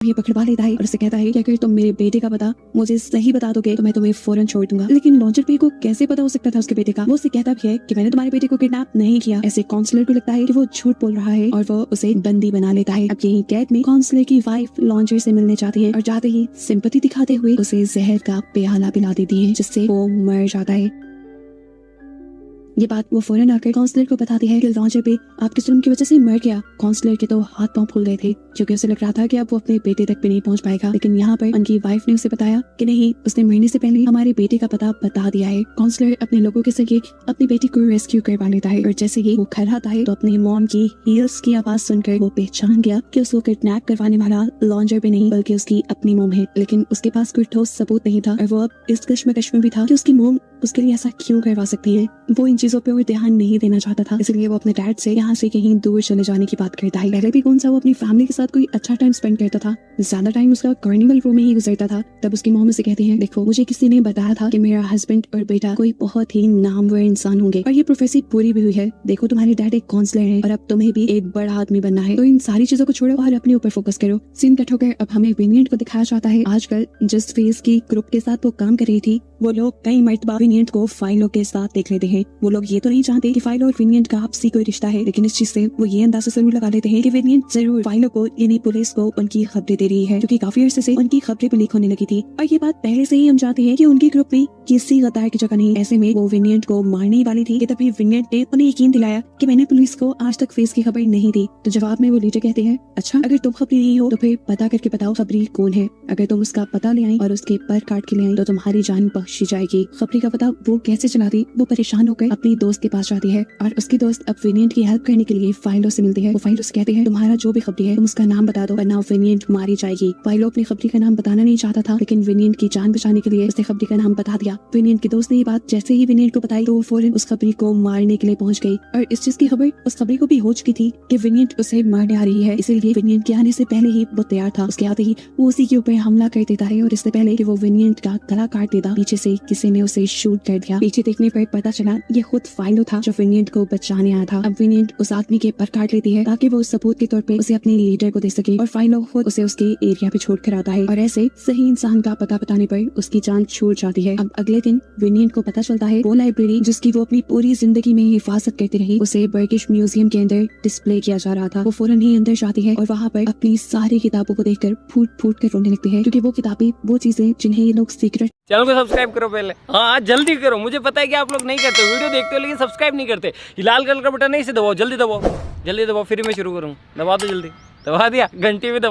ये पकड़वा लेता है और उससे कहता है कि अगर तुम मेरे बेटे का पता मुझे सही बता दोगे तो मैं तुम्हें फौरन छोड़ दूंगा। लेकिन लॉन्चर पे को कैसे पता हो सकता था उसके बेटे का? वो उससे कहता भी है कि मैंने तुम्हारे बेटे को किडनैप नहीं किया। ऐसे काउंसलर को लगता है कि वो झूठ बोल रहा है और वो उसे बंदी बना लेता है। अब यही कैद में काउंसलर की वाइफ लॉन्चर से मिलने जाती है और जाते ही सिंपैथी दिखाते हुए उसे जहर का प्याला पिला देती है, जिससे वो मर जाता है। ये बात वो फौरन आकर काउंसलर को बताती है कि लॉन्चर पे आपके जुल्म की वजह से मर गया। काउंसलर के तो हाथ पांव फूल गए थे क्योंकि उसे लग रहा था कि अब वो अपने बेटे तक भी नहीं पहुंच पाएगा। लेकिन यहाँ पर उनकी वाइफ ने उसे बताया कि नहीं, उसने मरने से पहले हमारे बेटे का पता बता दिया है। काउंसलर अपने लोगों के जरिए अपनी बेटी को रेस्क्यू करवा लेता है और जैसे ही वो घर आता है तो अपनी मॉम की हील्स की आवाज सुनकर वो पहचान गया कि उसको किडनैप करवाने वाला लॉन्चर पे नहीं बल्कि उसकी अपनी मॉम है। लेकिन उसके पास कोई ठोस सबूत नहीं था और वो अब इस कश्मकश में भी था कि उसकी मॉम उसके लिए ऐसा क्यों करवा सकती है। वो इन चीजों पे वो ध्यान नहीं देना चाहता था, इसलिए वो अपने डैड से यहाँ से कहीं दूर चले जाने की बात करता है। पहले भी कौन सा वो अपनी फैमिली के साथ कोई अच्छा टाइम स्पेंड करता था, ज्यादा टाइम उसका कार्निवल रो में ही गुजरता था। तब उसकी मॉम उसे कहती है, देखो मुझे किसी ने बताया था कि मेरा हस्बैंड और बेटा कोई बहुत ही नामवर इंसान होंगे और ये प्रोफेसी पूरी भी हुई है। देखो तुम्हारे डैड एक काउंसलर है और अब तुम्हें भी एक बड़ा आदमी बनना है, तो इन सारी चीजों को छोड़ो और अपने ऊपर फोकस करो। सीन कट होकर अब हमें विनियंट को दिखाया जाता है। आजकल जिस फेस की ग्रुप के साथ वो काम कर रही थी वो लोग कई मर्तबा विनियंट को फाइलों के साथ देख लेते हैं। वो लोग ये तो नहीं जानते कि फाइल और विनियंट का आपसी कोई रिश्ता है, लेकिन इस चीज से वो ये अंदाजा जरूर लगा लेते हैं कि विनियंट जरूर फाइलों को यानी पुलिस को उनकी खबरें दे रही है, क्योंकि काफी अरसे से उनकी खबरें भी लीक होने लगी थी। और ये बात पहले से ही हम जानते हैं कि उनके ग्रुप में किसी गद्दार की जगह नहीं। ऐसे में वो विनियंट को मारने ही वाली थी कि तभी विनियंट ने उन्हें यकीन दिलाया कि मैंने पुलिस को आज तक फेस की खबर नहीं दी। तो जवाब में वो लीडर कहते हैं, अच्छा अगर तुम खबरी नहीं हो तो फिर पता करके बताओ खबरी कौन है। अगर तुम उसका पता ले आई और उसके पर काट के ले आई तो तुम्हारी जान बख्शी जाएगी। खबरी का पता वो कैसे चला दी? वो परेशान होकर अपनी दोस्त के पास जाती है और उसकी दोस्त अब विनियंट की हेल्प करने के लिए फाइलों से मिलती है। वो फाइलों से कहते हैं, तुम्हारा जो भी खबरी है तुम उसका नाम बता दो वरना विनियंट मारी जाएगी। फाइलों अपनी खबरी का नाम बताना नहीं चाहता था, लेकिन विनियंट की जान बचाने के लिए उसने खबरी का नाम बता दिया। विनियंट की दोस्त ने ये बात जैसे ही विनियंट को बताई तो वो फौरन उस खबरी को मारने के लिए पहुंच गई और इस चीज की खबर उस खबरी को भी हो चुकी थी कि विनियंट उसे मारने आ रही है। इसीलिए विनियंट के आने से पहले ही वो तैयार था। उसके आते ही वो उसी के ऊपर हमला कर देता है और इससे पहले कि वो विनियंट का गला काट देता पीछे से किसी ने उसे शूट कर दिया। पीछे देखने पर पता चला ये खुद फाइलो था जो विनियंट को बचाने आया था। अब विनियंट उस आदमी के पर काट लेती है ताकि वो उस सबूत के तौर पे उसे अपने लीडर को दे सके और फाइलो खुद उसे उसके एरिया पे छोड़ कर आता है और ऐसे सही इंसान का पता बताने पर उसकी जान छूट जाती है। अब अगले दिन विनियंट को पता चलता है वो लाइब्रेरी जिसकी वो अपनी पूरी जिंदगी में हिफाजत करती रही उसे बर्गिश म्यूजियम के अंदर डिस्प्ले किया जा रहा था। वो फौरन ही अंदर जाती है और वहाँ पर अपनी सारी किताबों को देखकर फूट फूट कर रोने लगती है, क्योंकि वो किताबें वो चीजें जिन्हें ये लोग सीक्रेट। चैनल को सब्सक्राइब करो पहले, हाँ जल्दी करो। मुझे पता है कि आप लोग नहीं करते, वीडियो देखते हो लेकिन सब्सक्राइब नहीं करते। ये लाल कलर का बटन नहीं से दबाओ, जल्दी दबाओ, जल्दी दबाओ, फिर मैं शुरू करूँ। दबा दो जल्दी, दबा दिया, घंटी में दबा।